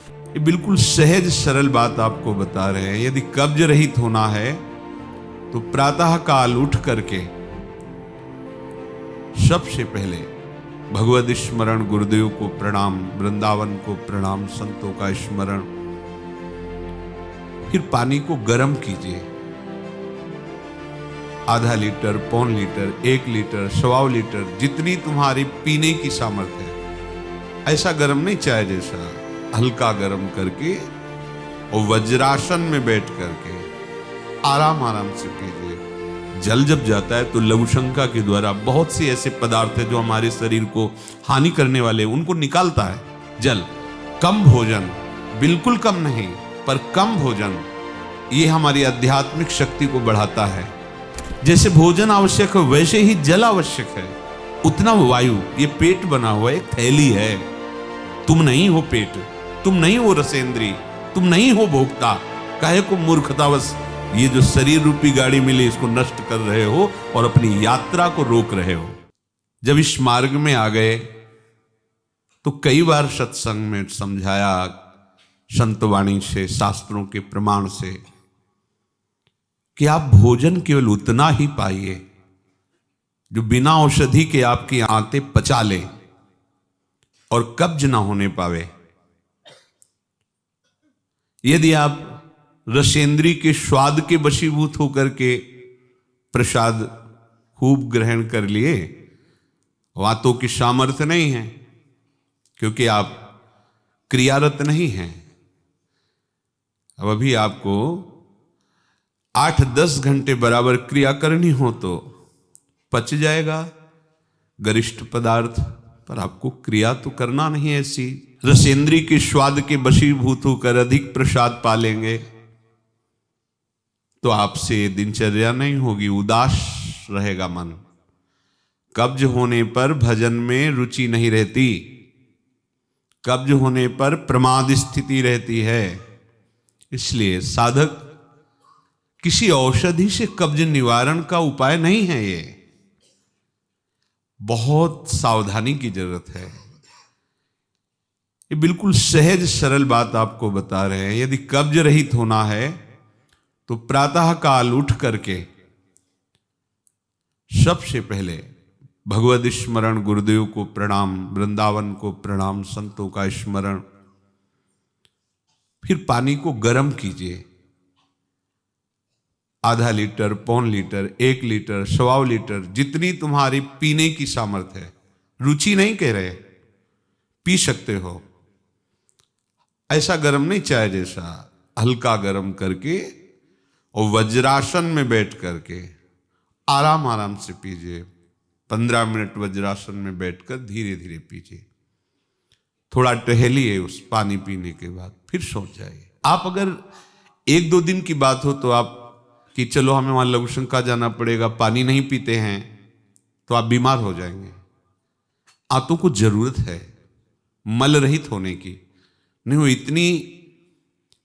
ये बिल्कुल सहज सरल बात आपको बता रहे हैं। यदि कब्ज रहित होना है तो प्रातः काल उठ करके सबसे पहले भगवद स्मरण, गुरुदेव को प्रणाम, वृंदावन को प्रणाम, संतों का स्मरण। फिर पानी को गर्म कीजिए। आधा लीटर, पौन लीटर, 1 लीटर, 1.25 लीटर, जितनी तुम्हारी पीने की सामर्थ्य है। ऐसा गर्म नहीं, चाय जैसा, हल्का गर्म करके और वज्रासन में बैठ करके आराम आराम से पीजिए। जल जब जाता है तो लघुशंका के द्वारा बहुत से ऐसे पदार्थ है जो हमारे शरीर को हानि करने वाले, उनको निकालता है जल। कम भोजन, बिल्कुल कम नहीं, पर कम भोजन, ये हमारी आध्यात्मिक शक्ति को बढ़ाता है। जैसे भोजन आवश्यक है वैसे ही जल आवश्यक है, उतना वायु। ये पेट बना हुआ एक थैली है। तुम नहीं हो पेट, तुम नहीं हो रसेंद्री, तुम नहीं हो भोक्ता। काहे को मूर्खतावश ये जो शरीर रूपी गाड़ी मिली इसको नष्ट कर रहे हो और अपनी यात्रा को रोक रहे हो। जब इस मार्ग में आ गए तो कई बार सत्संग में समझाया, संतवाणी से, शास्त्रों के प्रमाण से, कि आप भोजन केवल उतना ही पाइए जो बिना औषधि के आपकी आंतें पचा ले और कब्ज ना होने पावे। यदि आप रसेंद्री के स्वाद के वशीभूत होकर के प्रसाद खूब ग्रहण कर लिए, वातों की सामर्थ्य नहीं है, क्योंकि आप क्रियारत नहीं हैं। अब अभी आपको 8-10 घंटे बराबर क्रिया करनी हो तो पच जाएगा गरिष्ठ पदार्थ, पर आपको क्रिया तो करना नहीं है। ऐसी रसेंद्री के स्वाद के वशीभूत होकर अधिक प्रसाद पालेंगे तो आपसे दिनचर्या नहीं होगी, उदास रहेगा मन। कब्ज होने पर भजन में रुचि नहीं रहती, कब्ज होने पर प्रमाद स्थिति रहती है। इसलिए साधक किसी औषधि से कब्ज निवारण का उपाय नहीं है। ये बहुत सावधानी की जरूरत है। ये बिल्कुल सहज सरल बात आपको बता रहे हैं। यदि कब्ज रहित होना है तो प्रातः काल उठ करके सबसे पहले भगवद स्मरण, गुरुदेव को प्रणाम, वृंदावन को प्रणाम, संतों का स्मरण। फिर पानी को गर्म कीजिए। आधा लीटर, पौन लीटर, 1 लीटर, 1.25 लीटर, जितनी तुम्हारी पीने की सामर्थ्य है। रुचि नहीं कह रहे, पी सकते हो। ऐसा गर्म नहीं, चाय जैसा, हल्का गर्म करके और वज्रासन में बैठ करके आराम आराम से पीजिए। 15 मिनट वज्रासन में बैठकर धीरे धीरे पीजिए। थोड़ा टहलिए उस पानी पीने के बाद, फिर सो जाइए। आप अगर 1-2 दिन की बात हो तो आप कि चलो हमें वहां लघुशंका जाना पड़ेगा, पानी नहीं पीते हैं, तो आप बीमार हो जाएंगे। आंतों को जरूरत है मल रहित होने की। नहीं, वो इतनी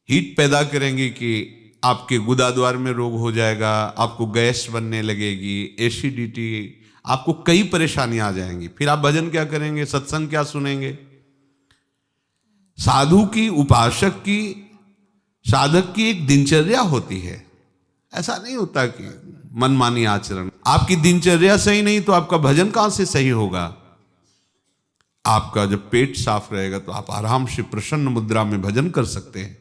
हीट पैदा करेंगे कि आपके गुदाद्वार में रोग हो जाएगा, आपको गैस बनने लगेगी, एसिडिटी, आपको कई परेशानियां आ जाएंगी। फिर आप भजन क्या करेंगे, सत्संग क्या सुनेंगे? साधु की, उपासक की, साधक की एक दिनचर्या होती है। ऐसा नहीं होता कि मनमानी आचरण। आपकी दिनचर्या सही नहीं तो आपका भजन कहां से सही होगा? आपका जब पेट साफ रहेगा तो आप आराम से प्रसन्न मुद्रा में भजन कर सकते हैं।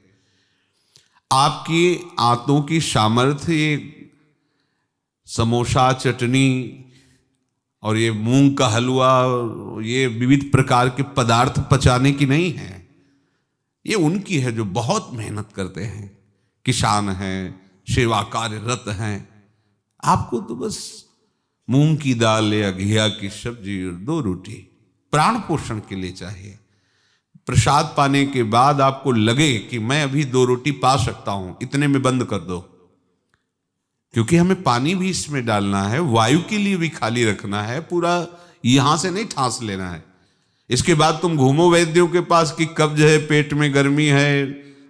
आपकी आंतों की सामर्थ्य समोसा, चटनी और ये मूंग का हलवा, ये विविध प्रकार के पदार्थ पचाने की नहीं है। ये उनकी है जो बहुत मेहनत करते हैं, किसान हैं, सेवा कार्यरत हैं। आपको तो बस मूंग की दाल या घिया की सब्जी और 2 रोटी प्राण पोषण के लिए चाहिए। प्रसाद पाने के बाद आपको लगे कि मैं अभी 2 रोटी पा सकता हूं, इतने में बंद कर दो, क्योंकि हमें पानी भी इसमें डालना है, वायु के लिए भी खाली रखना है, पूरा यहां से नहीं ठांस लेना है। इसके बाद तुम घूमो वैद्यों के पास कि कब्ज है, पेट में गर्मी है,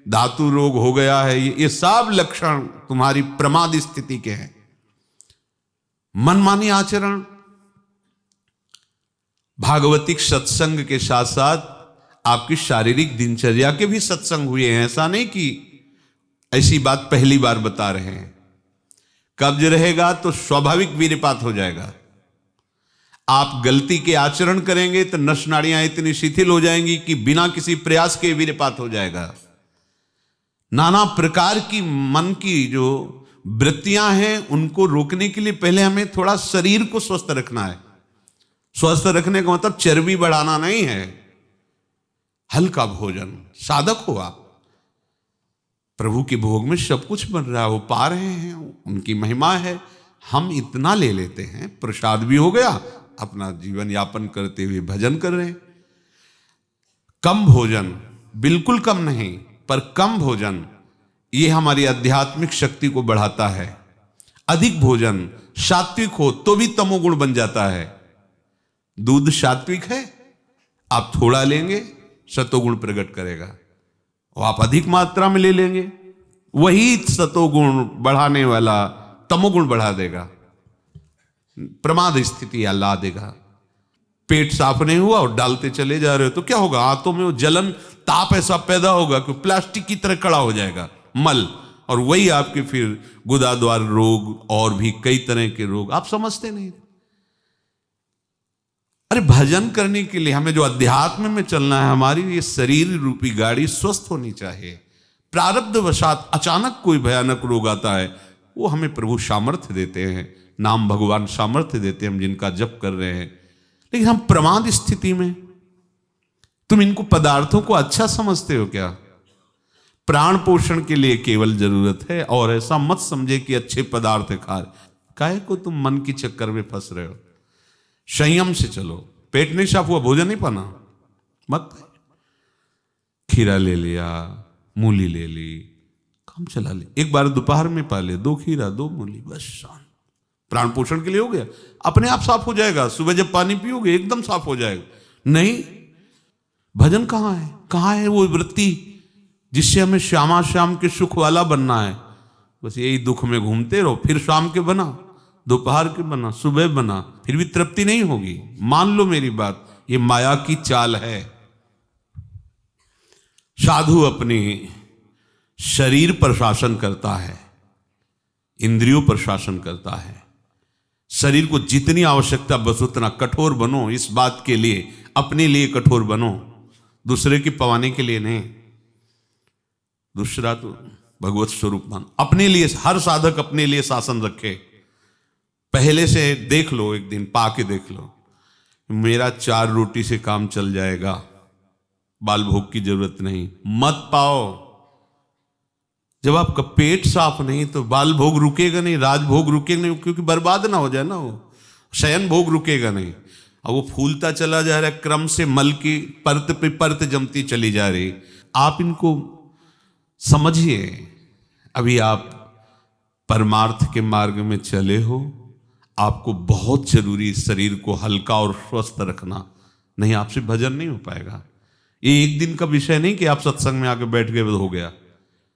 धातु रोग हो गया है, ये सब लक्षण तुम्हारी प्रमाद स्थिति के हैं। मनमानी आचरण, भागवतिक सत्संग के साथ साथ आपकी शारीरिक दिनचर्या के भी सत्संग हुए हैं। ऐसा नहीं कि ऐसी बात पहली बार बता रहे हैं। कब्ज रहेगा तो स्वाभाविक वीर्यपात हो जाएगा। आप गलती के आचरण करेंगे तो नस नाड़ियां इतनी शिथिल हो जाएंगी कि बिना किसी प्रयास के वीर्यपात हो जाएगा। नाना प्रकार की मन की जो वृत्तियां हैं उनको रोकने के लिए पहले हमें थोड़ा शरीर को स्वस्थ रखना है। स्वस्थ रखने का मतलब चर्बी बढ़ाना नहीं है। हल्का भोजन, साधक हो आप, प्रभु के भोग में सब कुछ बन रहा है, वो पा रहे हैं, उनकी महिमा है। हम इतना ले लेते हैं, प्रसाद भी हो गया, अपना जीवन यापन करते हुए भजन कर रहे हैं। कम भोजन, बिल्कुल कम नहीं, पर कम भोजन ये हमारी आध्यात्मिक शक्ति को बढ़ाता है। अधिक भोजन सात्विक हो तो भी तमोगुण बन जाता है। दूध सात्विक है, आप थोड़ा लेंगे सतोगुण प्रकट करेगा, और आप अधिक मात्रा में ले लेंगे वही सतोगुण बढ़ाने वाला तमोगुण बढ़ा देगा, प्रमाद स्थिति या ला देगा। पेट साफ नहीं हुआ और डालते चले जा रहे हो तो क्या होगा? हाथों में वो जलन, ताप ऐसा पैदा होगा कि प्लास्टिक की तरह कड़ा हो जाएगा मल, और वही आपके फिर गुदाद्वार रोग और भी कई तरह के रोग। आप समझते नहीं। अरे भजन करने के लिए हमें जो अध्यात्म में चलना है, हमारी ये शरीर रूपी गाड़ी स्वस्थ होनी चाहिए। प्रारब्ध वशात अचानक कोई भयानक रोग आता है, वो हमें प्रभु सामर्थ्य देते हैं, नाम भगवान सामर्थ्य देते हैं, हम जिनका जप कर रहे हैं। लेकिन हम प्रमाद स्थिति में, तुम इनको पदार्थों को अच्छा समझते हो क्या? प्राण पोषण के लिए केवल जरूरत है, और ऐसा मत समझे कि अच्छे पदार्थ खा रहे। काहे को तुम मन की चक्कर में फंस रहे हो? संयम से चलो। पेट नहीं साफ हुआ, भोजन नहीं पाना मत। खीरा ले लिया, मूली ले ली, काम चला ले। एक बार दोपहर में पा ले 2 खीरा 2 मूली, बस शांत। प्राण पोषण के लिए हो गया, अपने आप साफ हो जाएगा। सुबह जब पानी पियोगे एकदम साफ हो जाएगा। नहीं, भजन कहाँ है? कहाँ है वो वृत्ति जिससे हमें श्यामा श्याम के सुख वाला बनना है? बस यही दुख में घूमते रहो। फिर शाम के बना, दोपहर के बना, सुबह बना, फिर भी तृप्ति नहीं होगी। मान लो मेरी बात, ये माया की चाल है। साधु अपनी शरीर पर शासन करता है, इंद्रियों पर शासन करता है। शरीर को जितनी आवश्यकता बस उतना कठोर बनो। इस बात के लिए, अपने लिए कठोर बनो, दूसरे की पवाने के लिए नहीं। दूसरा तो भगवत स्वरूप मान। अपने लिए, हर साधक अपने लिए शासन रखे। पहले से देख लो, एक दिन पा के देख लो, मेरा 4 रोटी से काम चल जाएगा, बाल भोग की जरूरत नहीं। मत पाओ। जब आपका पेट साफ नहीं तो बाल भोग रुकेगा नहीं, राजभोग रुकेगा नहीं, क्योंकि बर्बाद ना हो जाए ना वो। शयन भोग रुकेगा नहीं, और वो फूलता चला जा रहा है, क्रम से मल की परत पे परत जमती चली जा रही। आप इनको समझिए। अभी आप परमार्थ के मार्ग में चले हो, आपको बहुत जरूरी शरीर को हल्का और स्वस्थ रखना। नहीं, आपसे भजन नहीं हो पाएगा। ये एक दिन का विषय नहीं कि आप सत्संग में आके बैठ गए हो गया।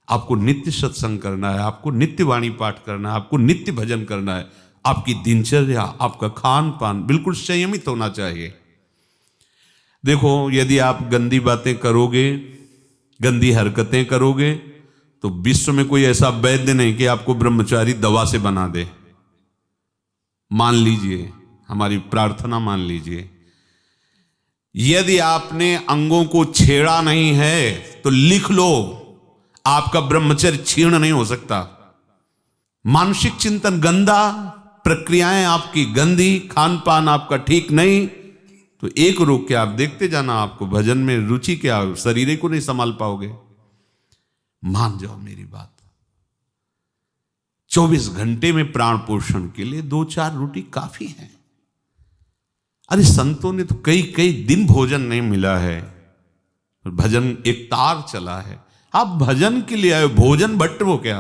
आपको नित्य सत्संग करना है, आपको नित्य वाणी पाठ करना है, आपको नित्य भजन करना है। आपकी दिनचर्या, आपका खान पान बिल्कुल संयमित होना चाहिए। देखो, यदि आप गंदी बातें करोगे, गंदी हरकतें करोगे, तो विश्व में कोई ऐसा वैद्य नहीं कि आपको ब्रह्मचारी दवा से बना दे। मान लीजिए, हमारी प्रार्थना मान लीजिए, यदि आपने अंगों को छेड़ा नहीं है तो लिख लो, आपका ब्रह्मचर्य क्षीण नहीं हो सकता। मानसिक चिंतन गंदा, प्रक्रियाएं आपकी गंदी, खान पान आपका ठीक नहीं, तो एक रोक के आप देखते जाना, आपको भजन में रुचि क्या, शरीर को नहीं संभाल पाओगे। मान जाओ मेरी बात। 24 घंटे में प्राण पोषण के लिए 2-4 रोटी काफी है। अरे संतों ने तो कई कई दिन भोजन नहीं मिला है, भजन एक तार चला है। आप भजन के लिए आए, भोजन बट वो क्या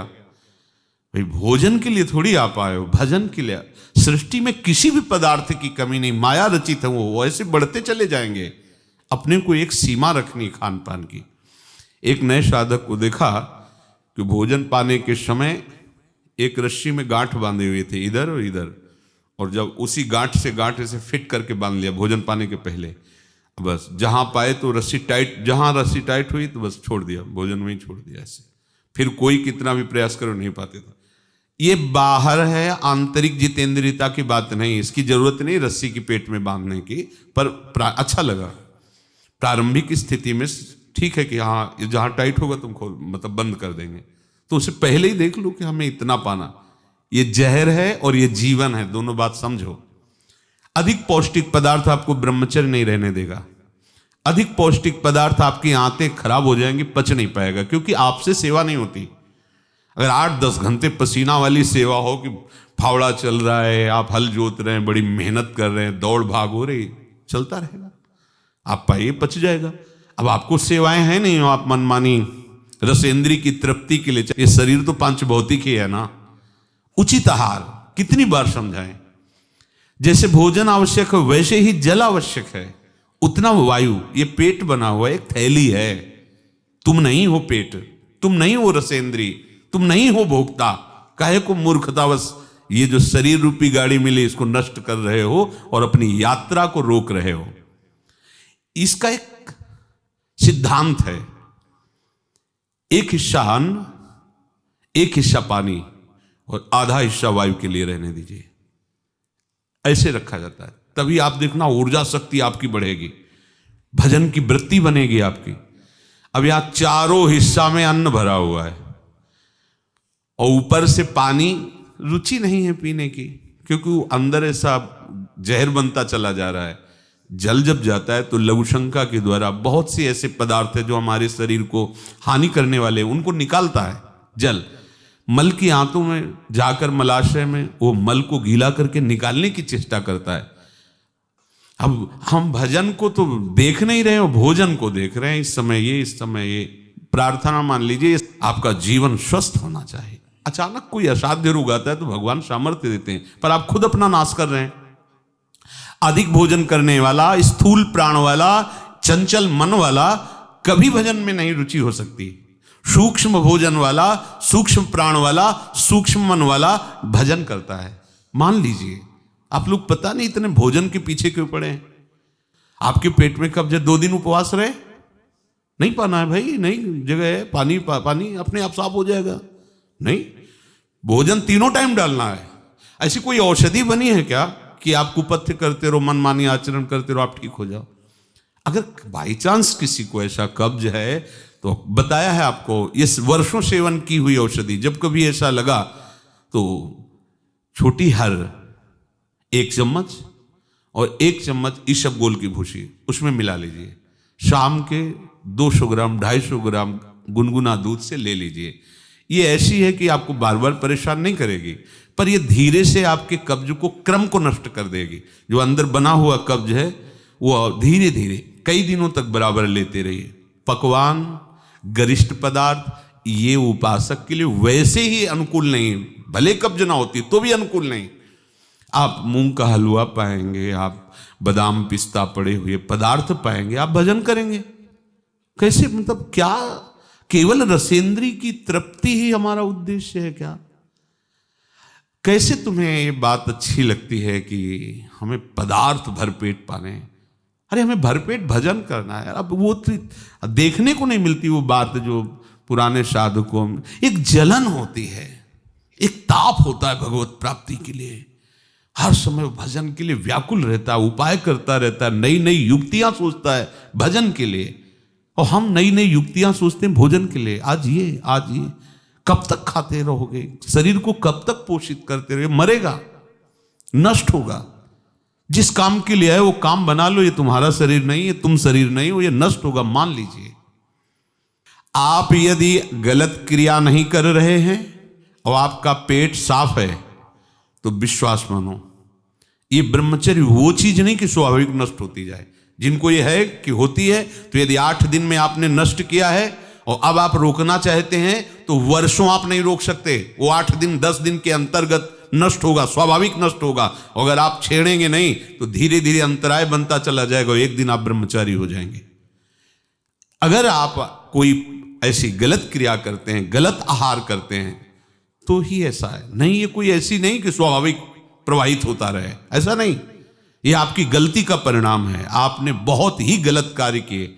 भाई, भोजन के लिए थोड़ी आप आए हो, भजन के लिए। सृष्टि में किसी भी पदार्थ की कमी नहीं, माया रचित है, वो ऐसे बढ़ते चले जाएंगे। अपने को एक सीमा रखनी खान पान की। एक नए साधक को देखा कि भोजन पाने के समय एक रस्सी में गांठ बांधे हुए थे, इधर और इधर, और जब उसी गांठ से गांठ ऐसे फिट करके बांध लिया भोजन पाने के पहले, बस जहां पाए तो रस्सी टाइट, जहां रस्सी टाइट हुई तो बस छोड़ दिया, भोजन में ही छोड़ दिया। ऐसे फिर कोई कितना भी प्रयास करो नहीं पाते था। ये बाहर है, आंतरिक जितेंद्रियता की बात नहीं, इसकी जरूरत नहीं रस्सी की पेट में बांधने की, पर अच्छा लगा प्रारंभिक स्थिति में। ठीक है कि हाँ जहां टाइट होगा तुम खोल, मतलब बंद कर देंगे, तो उससे पहले ही देख लो कि हमें इतना पाना। ये जहर है और ये जीवन है, दोनों बात समझो। अधिक पौष्टिक पदार्थ आपको ब्रह्मचर्य नहीं रहने देगा। अधिक पौष्टिक पदार्थ आपकी आंतें खराब हो जाएंगी, पच नहीं पाएगा, क्योंकि आपसे सेवा नहीं होती। अगर 8-10 घंटे पसीना वाली सेवा हो कि फावड़ा चल रहा है, आप हल जोत रहे हैं, बड़ी मेहनत कर रहे हैं, दौड़ भाग हो रही, चलता रहेगा, आप पाइए पच जाएगा। अब आपको सेवाएं हैं नहीं, आप मनमानी रसेंद्री की तृप्ति के लिए, ये शरीर तो पांच भौतिक ही है ना। उचित आहार कितनी बार समझाएं। जैसे भोजन आवश्यक है वैसे ही जल आवश्यक है, उतना वायु। ये पेट बना हुआ एक थैली है, तुम नहीं हो पेट, तुम नहीं हो रसेंद्री, तुम नहीं हो भोक्ता। काहे को मूर्खतावश ये जो शरीर रूपी गाड़ी मिली इसको नष्ट कर रहे हो और अपनी यात्रा को रोक रहे हो। इसका एक सिद्धांत है, एक हिस्सा अन्न, एक हिस्सा पानी और आधा हिस्सा वायु के लिए रहने दीजिए। ऐसे रखा जाता है, तभी आप देखना ऊर्जा शक्ति आपकी बढ़ेगी, भजन की वृत्ति बनेगी आपकी। अब यहां चारों हिस्सा में अन्न भरा हुआ है और ऊपर से पानी, रुचि नहीं है पीने की, क्योंकि वो अंदर ऐसा जहर बनता चला जा रहा है। जल जब जाता है तो लघुशंका के द्वारा बहुत से ऐसे पदार्थ है जो हमारे शरीर को हानि करने वाले, उनको निकालता है जल। मल की आंतों में जाकर मलाशय में वो मल को गीला करके निकालने की चेष्टा करता है। अब हम भजन को तो देख नहीं रहे हो, भोजन को देख रहे हैं। इस समय ये, इस समय ये प्रार्थना मान लीजिए, आपका जीवन स्वस्थ होना चाहिए। अचानक कोई असाध्य रोग आता है तो भगवान सामर्थ्य देते हैं, पर आप खुद अपना नाश कर रहे हैं। अधिक भोजन करने वाला, स्थूल प्राण वाला, चंचल मन वाला कभी भजन में नहीं रुचि हो सकती। सूक्ष्म भोजन वाला, सूक्ष्म प्राण वाला, सूक्ष्म मन वाला भजन करता है। मान लीजिए आप लोग पता नहीं इतने भोजन के पीछे क्यों पड़े हैं। आपके पेट में कब्ज, 2 दिन उपवास रहे, नहीं पाना है भाई, नहीं जगह है, पानी पानी अपने आप साफ हो जाएगा। नहीं, भोजन तीनों टाइम डालना है। ऐसी कोई औषधि बनी है क्या कि आप कुपथ्य करते रहो, मनमानी आचरण करते रहो, आप ठीक हो जाओ? अगर बाई चांस किसी को ऐसा कब्ज है तो बताया है आपको, ये वर्षों सेवन की हुई औषधि। जब कभी ऐसा लगा तो छोटी हर 1 चम्मच और 1 चम्मच इसबगोल की भूसी उसमें मिला लीजिए। शाम के 200 ग्राम 250 ग्राम गुनगुना दूध से ले लीजिए। ये ऐसी है कि आपको बार बार परेशान नहीं करेगी, पर ये धीरे से आपके कब्ज को, क्रम को नष्ट कर देगी। जो अंदर बना हुआ कब्ज है वो धीरे धीरे कई दिनों तक बराबर लेते रहिए। पकवान, गरिष्ठ पदार्थ ये उपासक के लिए वैसे ही अनुकूल नहीं, भले कब्ज ना होती तो भी अनुकूल नहीं। आप मूंग का हलवा पाएंगे, आप बादाम पिस्ता पड़े हुए पदार्थ पाएंगे, आप भजन करेंगे। कैसे, मतलब क्या केवल रसेंद्री की तृप्ति ही हमारा उद्देश्य है क्या? कैसे तुम्हें ये बात अच्छी लगती है कि हमें पदार्थ भरपेट पाने? अरे हमें भरपेट भजन करना है। अब वो देखने को नहीं मिलती वो बात जो पुराने साधकों में एक जलन होती है, एक ताप होता है भगवत प्राप्ति के लिए। हर समय भजन के लिए व्याकुल रहता है, उपाय करता रहता है, नई नई युक्तियां सोचता है भजन के लिए। और हम नई नई युक्तियां सोचते हैं भोजन के लिए। आज ये, आज ये, कब तक खाते रहोगे? शरीर को कब तक पोषित करते रहोगे? मरेगा, नष्ट होगा। जिस काम के लिए है वो काम बना लो। ये तुम्हारा शरीर नहीं है, तुम शरीर नहीं हो, ये नष्ट होगा, मान लीजिए। आप यदि गलत क्रिया नहीं कर रहे हैं और आपका पेट साफ है तो विश्वास मानो, ये ब्रह्मचर्य वो चीज नहीं कि स्वाभाविक नष्ट होती जाए। जिनको ये है कि होती है, तो यदि 8 दिन में आपने नष्ट किया है और अब आप रोकना चाहते हैं तो वर्षों आप नहीं रोक सकते। वो 8 दिन 10 दिन के अंतर्गत नष्ट होगा, स्वाभाविक नष्ट होगा। अगर आप छेड़ेंगे नहीं तो धीरे धीरे अंतराय बनता चला जाएगा, एक दिन आप ब्रह्मचारी हो जाएंगे। अगर आप कोई ऐसी गलत क्रिया करते हैं, गलत आहार करते हैं, तो ही ऐसा है। नहीं, ये कोई ऐसी नहीं कि स्वाभाविक प्रवाहित होता रहे, ऐसा नहीं। ये आपकी गलती का परिणाम है। आपने बहुत ही गलत कार्य किए,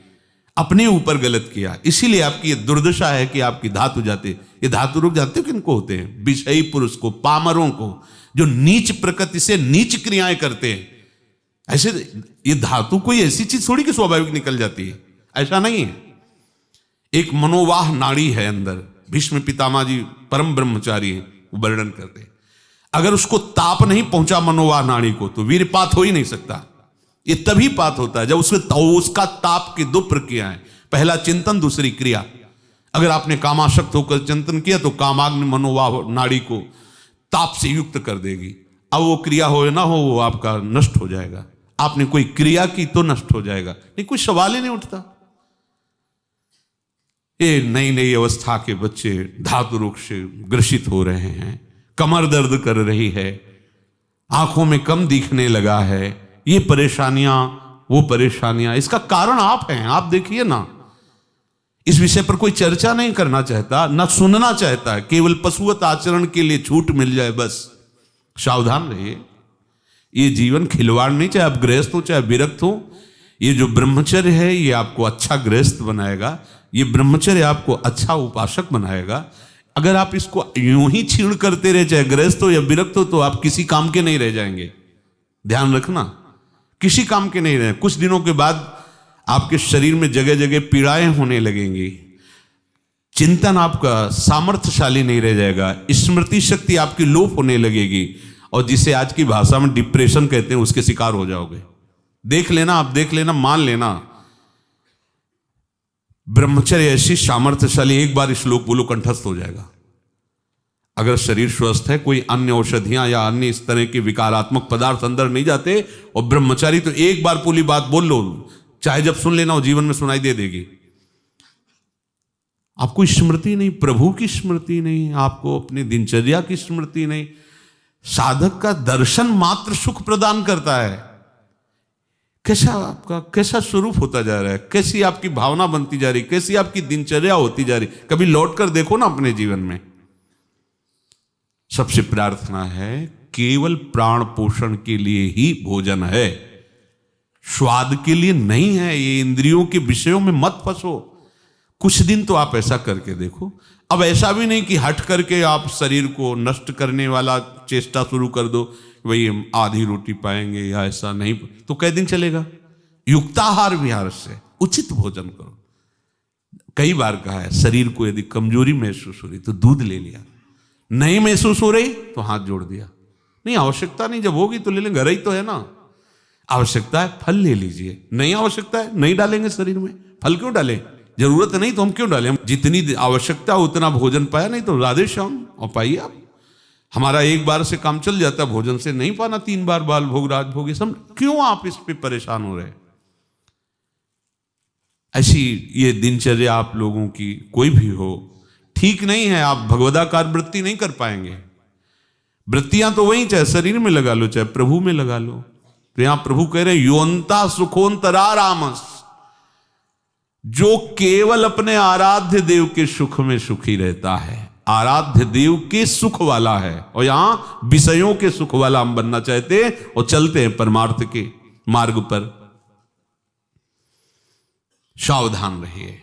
अपने ऊपर गलत किया, इसीलिए आपकी ये दुर्दशा है कि आपकी धातु जाते। ये धातु रोग जानते हो किनको होते हैं? विषयी पुरुष को, पामरों को, जो नीच प्रकृति से नीच क्रियाएं करते हैं। ऐसे ये धातु कोई ऐसी चीज थोड़ी कि स्वाभाविक निकल जाती है, ऐसा नहीं है। एक मनोवाह नाड़ी है अंदर, भीष्म पितामह जी परम ब्रह्मचारी हैं, वो वर्णन करते हैं। अगर उसको ताप नहीं पहुंचा मनोवाह नाड़ी को तो वीरपात हो ही नहीं सकता। ये तभी पात होता है जब उसका ताप की दो प्रक्रियाएं, पहला चिंतन, दूसरी क्रिया। अगर आपने कामाशक्त होकर चिंतन किया तो कामाग्नि मनोवाह नाड़ी को ताप से युक्त कर देगी। अब वो क्रिया हो ना हो, वो आपका नष्ट हो जाएगा। आपने कोई क्रिया की तो नष्ट हो जाएगा, नहीं कोई सवाल ही नहीं उठता। ये नई नई अवस्था के बच्चे धातु रोग से ग्रसित हो रहे हैं, कमर दर्द कर रही है, आंखों में कम दिखने लगा है, ये परेशानियां वो परेशानियां। इसका कारण आप हैं। आप देखिए ना, इस विषय पर कोई चर्चा नहीं करना चाहता, ना सुनना चाहता है। केवल पशुवत आचरण के लिए छूट मिल जाए बस। सावधान रहिए, ये जीवन खिलवाड़ नहीं, चाहे आप गृहस्थ हो चाहे विरक्त हो। ये जो ब्रह्मचर्य है ये आपको अच्छा गृहस्थ बनाएगा, ये ब्रह्मचर्य आपको अच्छा उपासक बनाएगा। अगर आप इसको यूं ही छीण करते रहे, चाहे गृहस्थ हो या विरक्त हो, तो आप किसी काम के नहीं रह जाएंगे। ध्यान रखना, किसी काम के नहीं रहे। कुछ दिनों के बाद आपके शरीर में जगह जगह पीड़ाएं होने लगेंगी, चिंतन आपका सामर्थ्यशाली नहीं रह जाएगा, स्मृति शक्ति आपकी लोप होने लगेगी, और जिसे आज की भाषा में डिप्रेशन कहते हैं उसके शिकार हो जाओगे। देख लेना, आप देख लेना, मान लेना। ब्रह्मचर्य ऐसी सामर्थ्यशाली, एक बार श्लोक बोलो कंठस्थ हो जाएगा। अगर शरीर स्वस्थ है, कोई अन्य औषधियां या अन्य इस तरह के विकारात्मक पदार्थ अंदर नहीं जाते, और ब्रह्मचारी तो एक बार पूरी बात बोल लो, चाहे जब सुन लेना हो, जीवन में सुनाई दे देगी। आपको स्मृति नहीं, प्रभु की स्मृति नहीं, आपको अपनी दिनचर्या की स्मृति नहीं। साधक का दर्शन मात्र सुख प्रदान करता है। कैसा स्वरूप होता जा रहा है, कैसी आपकी भावना बनती जा रही, कैसी आपकी दिनचर्या होती जा रही, कभी लौट कर देखो ना अपने जीवन में। सबसे प्रार्थना है, केवल प्राण पोषण के लिए ही भोजन है, स्वाद के लिए नहीं है। ये इंद्रियों के विषयों में मत फंसो। कुछ दिन तो आप ऐसा करके देखो। अब ऐसा भी नहीं कि हट करके आप शरीर को नष्ट करने वाला चेष्टा शुरू कर दो, वही आधी रोटी पाएंगे या ऐसा नहीं, तो कई दिन चलेगा। युक्ताहार विहार से उचित भोजन करो। कई बार कहा है, शरीर को यदि कमजोरी महसूस हो रही तो दूध ले लिया, नहीं महसूस हो रही तो हाथ जोड़ दिया। नहीं आवश्यकता नहीं, जब होगी तो ले लेंगे, घर ही तो है ना। आवश्यकता है फल ले लीजिए, नहीं आवश्यकता है नहीं डालेंगे शरीर में। फल क्यों डालें, जरूरत नहीं तो हम क्यों डालें। जितनी आवश्यकता उतना भोजन पाया, नहीं तो राधे श्याम और पाइए आप। हमारा एक बार से काम चल जाता, भोजन से नहीं पाना 3 बार, बाल भोग राज भोग, सब क्यों आप इस पे परेशान हो रहे। ऐसी ये दिनचर्या आप लोगों की कोई भी हो ठीक नहीं है। आप भगवदाकार वृत्ति नहीं कर पाएंगे। वृत्तियां तो वही, चाहे शरीर में लगा लो चाहे प्रभु में लगा लो। तो यहां प्रभु कह रहे हैं, योन्ता सुखोन्तरा रामस, जो केवल अपने आराध्य देव के सुख में सुखी रहता है, आराध्य देव के सुख वाला है। और यहां विषयों के सुख वाला हम बनना चाहते हैं और चलते हैं परमार्थ के मार्ग पर। सावधान रहिए,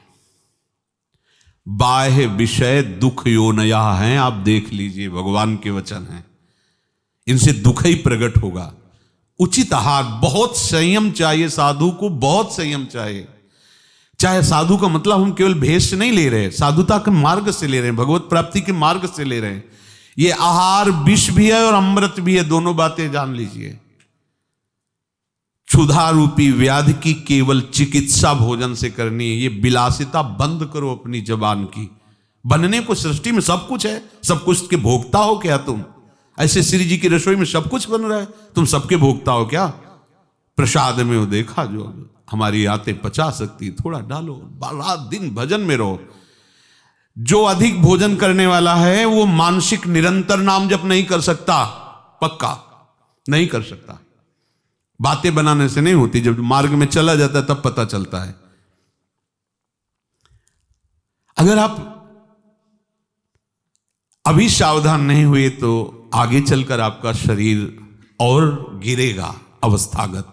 बाह्य विषय दुख योनया हैं। आप देख लीजिए, भगवान के वचन हैं, इनसे दुख ही प्रकट होगा। उचित आहार, बहुत संयम चाहिए साधु को, बहुत संयम चाहिए। चाहे साधु का मतलब हम केवल भेष से नहीं ले रहे, साधुता के मार्ग से ले रहे हैं, भगवत प्राप्ति के मार्ग से ले रहे हैं। ये आहार विष भी है और अमृत भी है, दोनों बातें जान लीजिए। क्षुधा रूपी व्याधि की केवल चिकित्सा भोजन से करनी है। ये विलासिता बंद करो अपनी जबान की। बनने को सृष्टि में सब कुछ है, सब कुछ के भोक्ता हो क्या तुम? ऐसे श्री जी की रसोई में सब कुछ बन रहा है, तुम सबके भोक्ता हो क्या? प्रसाद में वो देखा, जो हमारी आते पचा सकती, थोड़ा डालो, रात दिन भजन में रहो। जो अधिक भोजन करने वाला है वो मानसिक निरंतर नाम जप नहीं कर सकता, पक्का नहीं कर सकता। बातें बनाने से नहीं होती, जब मार्ग में चला जाता है तब पता चलता है। अगर आप अभी सावधान नहीं हुए तो आगे चलकर आपका शरीर और गिरेगा, अवस्थागत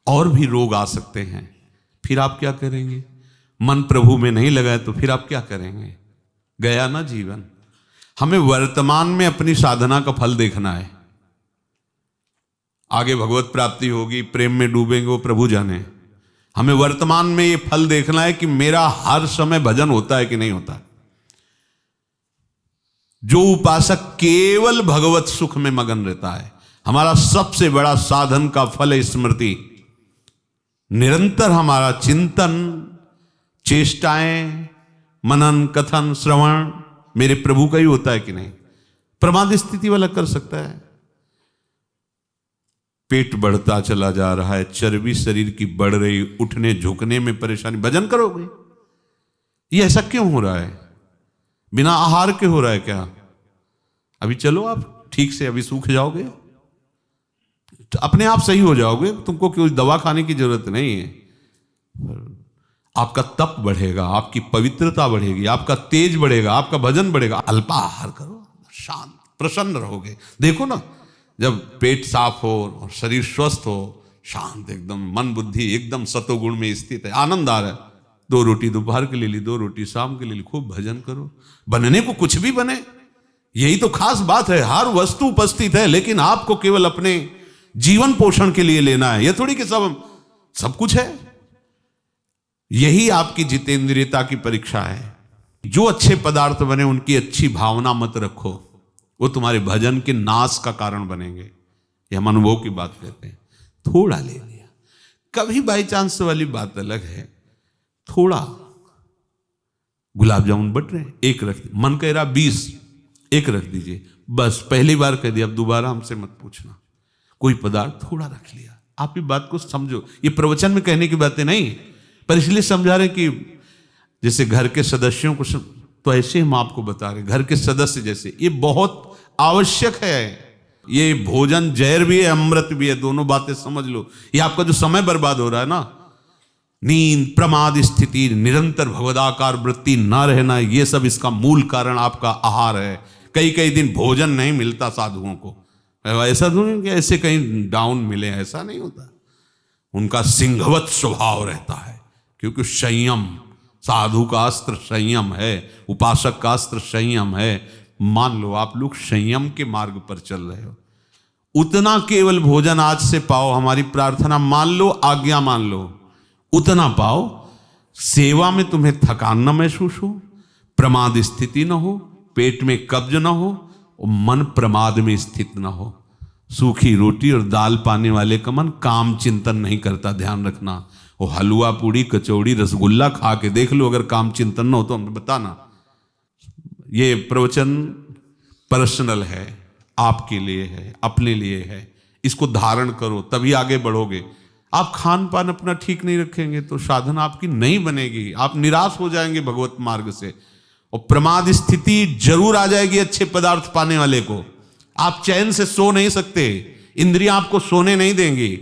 और भी रोग आ सकते हैं। फिर आप क्या करेंगे? मन प्रभु में नहीं लगाए तो फिर आप क्या करेंगे? गया ना जीवन। हमें वर्तमान में अपनी साधना का फल देखना है। आगे भगवत प्राप्ति होगी, प्रेम में डूबेंगे, वो प्रभु जाने। हमें वर्तमान में ये फल देखना है कि मेरा हर समय भजन होता है कि नहीं होता। जो उपासक केवल भगवत सुख में मगन रहता है, हमारा सबसे बड़ा साधन का फल है स्मृति। निरंतर हमारा चिंतन, चेष्टाएं, मनन, कथन, श्रवण मेरे प्रभु का ही होता है कि नहीं। प्रमाद स्थिति वाला कर सकता है। पेट बढ़ता चला जा रहा है, चर्बी शरीर की बढ़ रही, उठने झुकने में परेशानी, भजन करोगे? ये ऐसा क्यों हो रहा है? बिना आहार के हो रहा है क्या? अभी चलो आप ठीक से, अभी सूख जाओगे, अपने आप सही हो जाओगे, तुमको कोई दवा खाने की जरूरत नहीं है। आपका तप बढ़ेगा, आपकी पवित्रता बढ़ेगी, आपका तेज बढ़ेगा, आपका भजन बढ़ेगा। अल्पाहार करो, शांत प्रसन्न रहोगे। देखो ना, जब पेट साफ हो और शरीर स्वस्थ हो, शांत एकदम, मन बुद्धि एकदम सतोगुण में स्थित है, आनंद आ रहा है। 2 रोटी दोपहर के ले ली, 2 रोटी शाम के ले ली, खूब भजन करो। बनने को कुछ भी बने, यही तो खास बात है। हर वस्तु उपस्थित है, लेकिन आपको केवल अपने जीवन पोषण के लिए लेना है। यह थोड़ी कि सब कुछ है। यही आपकी जितेंद्रियता की परीक्षा है। जो अच्छे पदार्थ बने उनकी अच्छी भावना मत रखो, वो तुम्हारे भजन के नाश का कारण बनेंगे। ये हम अनुभव की बात कहते हैं। थोड़ा ले लिया, कभी बाई चांस वाली बात अलग है। थोड़ा गुलाब जामुन बट रहे, 1 रख, मन कह रहा 20, 1 रख दीजिए बस। पहली बार कह दिया, अब दोबारा हमसे मत पूछना। कोई पदार्थ थोड़ा रख लिया। आप ये बात को समझो, ये प्रवचन में कहने की बातें नहीं, पर इसलिए समझा रहे कि जैसे घर के सदस्यों को तो ऐसे हम आपको बता रहे, घर के सदस्य जैसे, ये बहुत आवश्यक है। ये भोजन जहर भी है, अमृत भी है, दोनों बातें समझ लो। ये आपका जो समय बर्बाद हो रहा है ना, नींद, प्रमाद स्थिति, निरंतर भगवदाकार वृत्ति न रहना, ये सब इसका मूल कारण आपका आहार है। कई दिन भोजन नहीं मिलता साधुओं को, ऐसा नहीं कि ऐसे कहीं डाउन मिले, ऐसा नहीं होता। उनका सिंहवत स्वभाव रहता है, क्योंकि संयम, साधु का अस्त्र संयम है, उपासक का अस्त्र संयम है। मान लो आप लोग संयम के मार्ग पर चल रहे हो, उतना केवल भोजन आज से पाओ। हमारी प्रार्थना मान लो, आज्ञा मान लो, उतना पाओ। सेवा में तुम्हें थकान न महसूस हो, प्रमाद स्थिति न हो, पेट में कब्ज न हो और मन प्रमाद में स्थित न हो। सूखी रोटी और दाल पाने वाले का मन काम चिंतन नहीं करता, ध्यान रखना। वो हलवा, पूड़ी, कचौड़ी, रसगुल्ला खा के देख लो, अगर काम चिंतन न हो तो हमें बताना। ये प्रवचन पर्सनल है, आपके लिए है, अपने लिए है। इसको धारण करो, तभी आगे बढ़ोगे। आप खान पान अपना ठीक नहीं रखेंगे तो साधना आपकी नहीं बनेगी, आप निराश हो जाएंगे भगवत मार्ग से। और प्रमाद स्थिति जरूर आ जाएगी अच्छे पदार्थ पाने वाले को। आप चैन से सो नहीं सकते, इंद्रियां आपको सोने नहीं देंगी।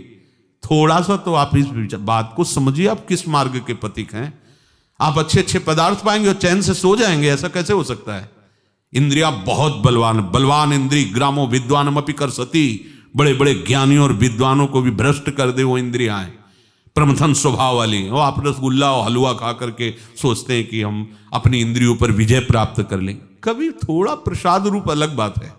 थोड़ा सा तो आप इस बात को समझिए, आप किस मार्ग के पथिक हैं। आप अच्छे पदार्थ पाएंगे और चैन से सो जाएंगे, ऐसा कैसे हो सकता है? इंद्रियां बहुत बलवान इंद्री ग्रामो विद्वानमपि करसति। बड़े ज्ञानियों और विद्वानों को भी भ्रष्ट कर दे वो इंद्रियां, प्रमथन स्वभाव वाली। और आप रसगुल्ला और हलवा खा करके सोचते हैं कि हम अपनी इंद्रियों पर विजय प्राप्त कर लें। कभी थोड़ा प्रसाद रूप अलग बात है।